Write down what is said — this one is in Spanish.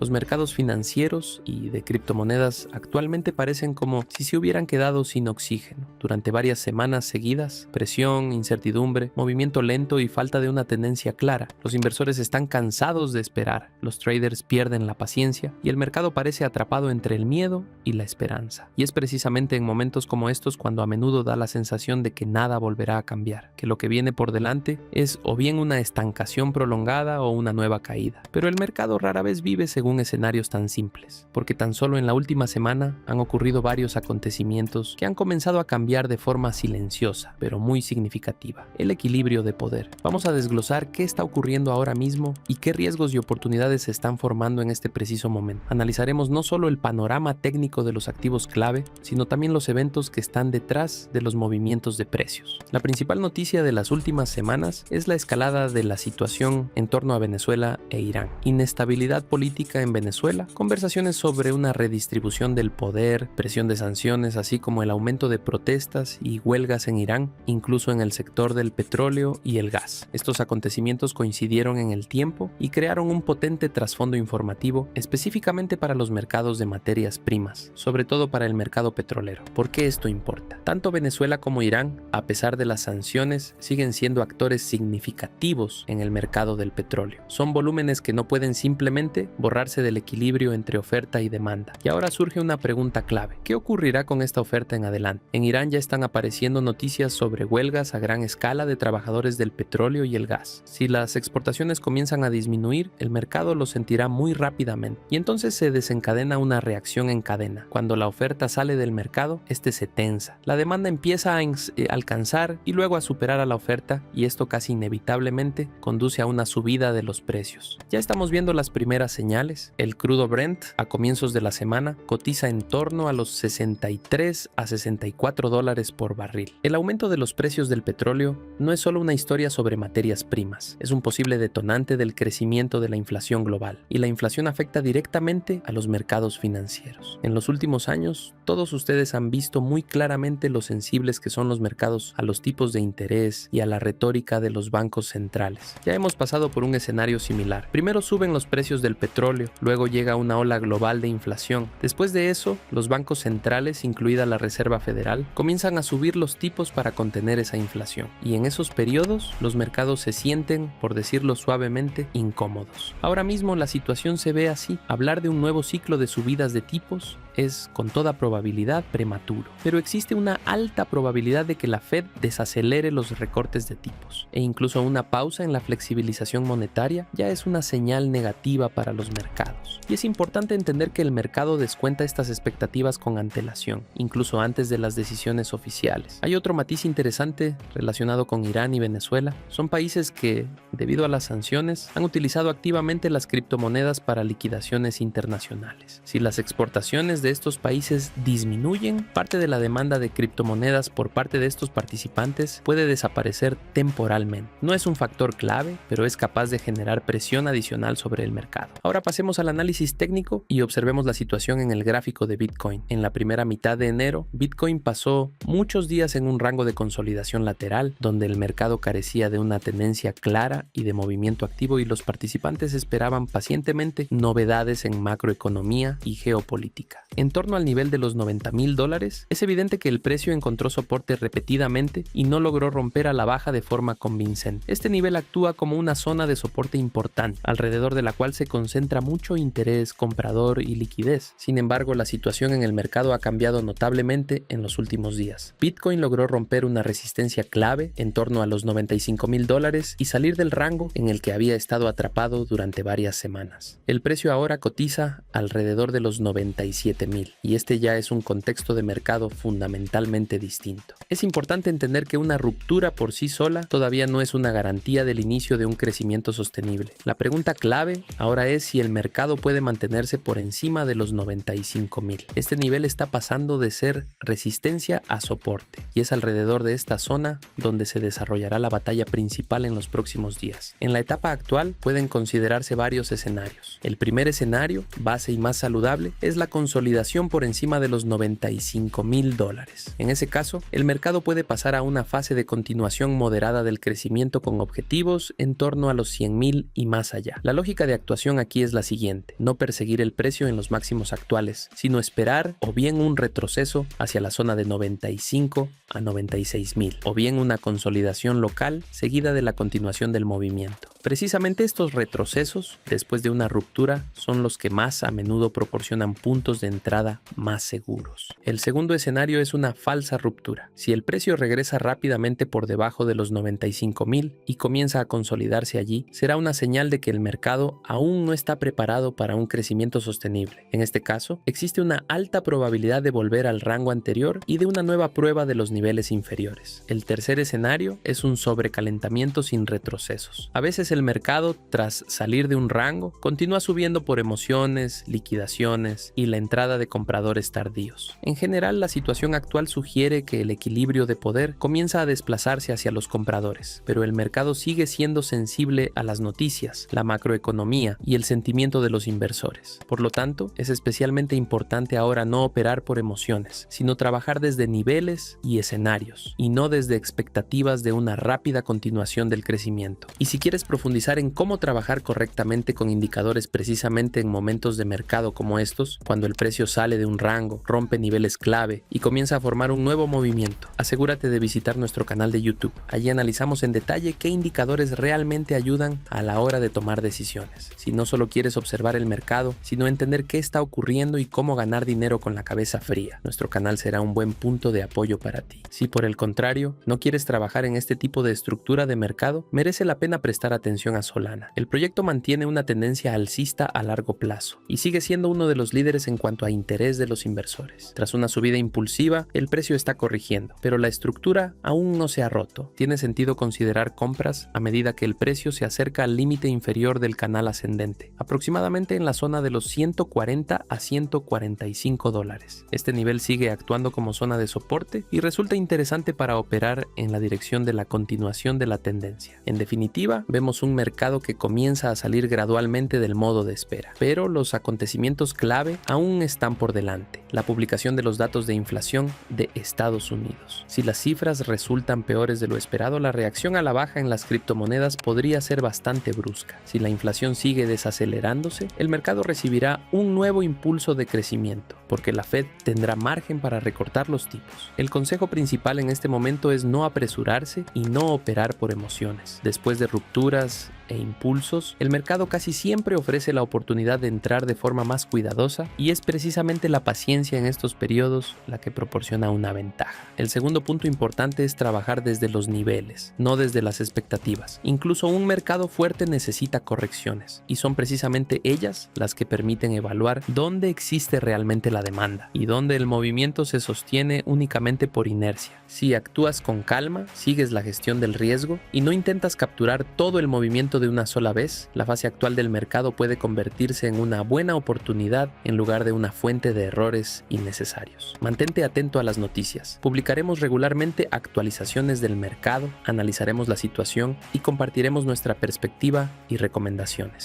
Los mercados financieros y de criptomonedas actualmente parecen como si se hubieran quedado sin oxígeno. Durante varias semanas seguidas, presión, incertidumbre, movimiento lento y falta de una tendencia clara. Los inversores están cansados de esperar, los traders pierden la paciencia y el mercado parece atrapado entre el miedo y la esperanza. Y es precisamente en momentos como estos cuando a menudo da la sensación de que nada volverá a cambiar, que lo que viene por delante es o bien una estancación prolongada o una nueva caída. Pero el mercado rara vez vive según escenarios tan simples, porque tan solo en la última semana han ocurrido varios acontecimientos que han comenzado a cambiar de forma silenciosa, pero muy significativa. El equilibrio de poder. Vamos a desglosar qué está ocurriendo ahora mismo y qué riesgos y oportunidades se están formando en este preciso momento. Analizaremos no solo el panorama técnico de los activos clave, sino también los eventos que están detrás de los movimientos de precios. La principal noticia de las últimas semanas es la escalada de la situación en torno a Venezuela e Irán. Inestabilidad política en Venezuela, conversaciones sobre una redistribución del poder, presión de sanciones, así como el aumento de protestas y huelgas en Irán, incluso en el sector del petróleo y el gas. Estos acontecimientos coincidieron en el tiempo y crearon un potente trasfondo informativo específicamente para los mercados de materias primas, sobre todo para el mercado petrolero. ¿Por qué esto importa? Tanto Venezuela como Irán, a pesar de las sanciones, siguen siendo actores significativos en el mercado del petróleo. Son volúmenes que no pueden simplemente borrarse del equilibrio entre oferta y demanda. Y ahora surge una pregunta clave. ¿Qué ocurrirá con esta oferta en adelante? En Irán ya están apareciendo noticias sobre huelgas a gran escala de trabajadores del petróleo y el gas. Si las exportaciones comienzan a disminuir, el mercado lo sentirá muy rápidamente. Y entonces se desencadena una reacción en cadena. Cuando la oferta sale del mercado, este se tensa. La demanda empieza a alcanzar y luego a superar a la oferta, y esto casi inevitablemente conduce a una subida de los precios. Ya estamos viendo las primeras señales. El crudo Brent a comienzos de la semana cotiza en torno a los 63 a 64 dólares por barril. El aumento de los precios del petróleo no es solo una historia sobre materias primas, es un posible detonante del crecimiento de la inflación global, y la inflación afecta directamente a los mercados financieros. En los últimos años, todos ustedes han visto muy claramente lo sensibles que son los mercados a los tipos de interés y a la retórica de los bancos centrales. Ya hemos pasado por un escenario similar. Primero suben los precios del petróleo, luego llega una ola global de inflación. Después de eso, los bancos centrales, incluida la Reserva Federal, comienzan a subir los tipos para contener esa inflación. Y en esos periodos, los mercados se sienten, por decirlo suavemente, incómodos. Ahora mismo la situación se ve así. Hablar de un nuevo ciclo de subidas de tipos es con toda probabilidad prematuro, pero existe una alta probabilidad de que la Fed desacelere los recortes de tipos, e incluso una pausa en la flexibilización monetaria ya es una señal negativa para los mercados. Y es importante entender que el mercado descuenta estas expectativas con antelación, incluso antes de las decisiones oficiales. Hay otro matiz interesante relacionado con Irán y Venezuela. Son países que, debido a las sanciones, han utilizado activamente las criptomonedas para liquidaciones internacionales. Si las exportaciones de estos países disminuyen, parte de la demanda de criptomonedas por parte de estos participantes puede desaparecer temporalmente. No es un factor clave, pero es capaz de generar presión adicional sobre el mercado. Ahora pasemos al análisis técnico y observemos la situación en el gráfico de Bitcoin. En la primera mitad de enero, Bitcoin pasó muchos días en un rango de consolidación lateral, donde el mercado carecía de una tendencia clara y de movimiento activo, y los participantes esperaban pacientemente novedades en macroeconomía y geopolítica. En torno al nivel de los $90,000, es evidente que el precio encontró soporte repetidamente y no logró romper a la baja de forma convincente. Este nivel actúa como una zona de soporte importante, alrededor de la cual se concentra mucho interés comprador y liquidez. Sin embargo, la situación en el mercado ha cambiado notablemente en los últimos días. Bitcoin logró romper una resistencia clave en torno a los $95,000 y salir del rango en el que había estado atrapado durante varias semanas. El precio ahora cotiza alrededor de los 97,000, y este ya es un contexto de mercado fundamentalmente distinto. Es importante entender que una ruptura por sí sola todavía no es una garantía del inicio de un crecimiento sostenible. La pregunta clave ahora es si el mercado puede mantenerse por encima de los 95,000. Este nivel está pasando de ser resistencia a soporte, y es alrededor de esta zona donde se desarrollará la batalla principal en los próximos días. En la etapa actual pueden considerarse varios escenarios. El primer escenario, base y más saludable, es la consolidación consolidación por encima de los $95,000. En ese caso, el mercado puede pasar a una fase de continuación moderada del crecimiento con objetivos en torno a los 100,000 y más allá. La lógica de actuación aquí es la siguiente: no perseguir el precio en los máximos actuales, sino esperar o bien un retroceso hacia la zona de 95 a 96,000, o bien una consolidación local seguida de la continuación del movimiento. Precisamente estos retrocesos, después de una ruptura, son los que más a menudo proporcionan puntos de entrada más seguros. El segundo escenario es una falsa ruptura. Si el precio regresa rápidamente por debajo de los 95,000 y comienza a consolidarse allí, será una señal de que el mercado aún no está preparado para un crecimiento sostenible. En este caso, existe una alta probabilidad de volver al rango anterior y de una nueva prueba de los niveles inferiores. El tercer escenario es un sobrecalentamiento sin retrocesos. A veces el mercado, tras salir de un rango, continúa subiendo por emociones, liquidaciones y la entrada de compradores tardíos. En general, la situación actual sugiere que el equilibrio de poder comienza a desplazarse hacia los compradores, pero el mercado sigue siendo sensible a las noticias, la macroeconomía y el sentimiento de los inversores. Por lo tanto, es especialmente importante ahora no operar por emociones, sino trabajar desde niveles y escenarios, y no desde expectativas de una rápida continuación del crecimiento. Y si quieres profundizar en cómo trabajar correctamente con indicadores precisamente en momentos de mercado como estos, cuando el precio sale de un rango, rompe niveles clave y comienza a formar un nuevo movimiento, asegúrate de visitar nuestro canal de YouTube. Allí analizamos en detalle qué indicadores realmente ayudan a la hora de tomar decisiones. Si no solo quieres observar el mercado, sino entender qué está ocurriendo y cómo ganar dinero con la cabeza fría, nuestro canal será un buen punto de apoyo para ti. Si por el contrario, no quieres trabajar en este tipo de estructura de mercado, merece la pena prestar atención a Solana. El proyecto mantiene una tendencia alcista a largo plazo y sigue siendo uno de los líderes en cuanto a interés de los inversores. Tras una subida impulsiva, el precio está corrigiendo, pero la estructura aún no se ha roto. Tiene sentido considerar compras a medida que el precio se acerca al límite inferior del canal ascendente, aproximadamente en la zona de los 140 a 145 dólares. Este nivel sigue actuando como zona de soporte y resulta interesante para operar en la dirección de la continuación de la tendencia. En definitiva, vemos un mercado que comienza a salir gradualmente del modo de espera, pero los acontecimientos clave aún están por delante. La publicación de los datos de inflación de Estados Unidos. Si las cifras resultan peores de lo esperado, la reacción a la baja en las criptomonedas podría ser bastante brusca. Si la inflación sigue desacelerándose, el mercado recibirá un nuevo impulso de crecimiento, porque la Fed tendrá margen para recortar los tipos. El consejo principal en este momento es no apresurarse y no operar por emociones. Después de rupturas e impulsos, el mercado casi siempre ofrece la oportunidad de entrar de forma más cuidadosa, y es precisamente la paciencia en estos periodos la que proporciona una ventaja. El segundo punto importante es trabajar desde los niveles, no desde las expectativas. Incluso un mercado fuerte necesita correcciones, y son precisamente ellas las que permiten evaluar dónde existe realmente la demanda y dónde el movimiento se sostiene únicamente por inercia. Si actúas con calma, sigues la gestión del riesgo y no intentas capturar todo el movimiento de una sola vez, la fase actual del mercado puede convertirse en una buena oportunidad en lugar de una fuente de errores innecesarios. Mantente atento a las noticias. Publicaremos regularmente actualizaciones del mercado, analizaremos la situación y compartiremos nuestra perspectiva y recomendaciones.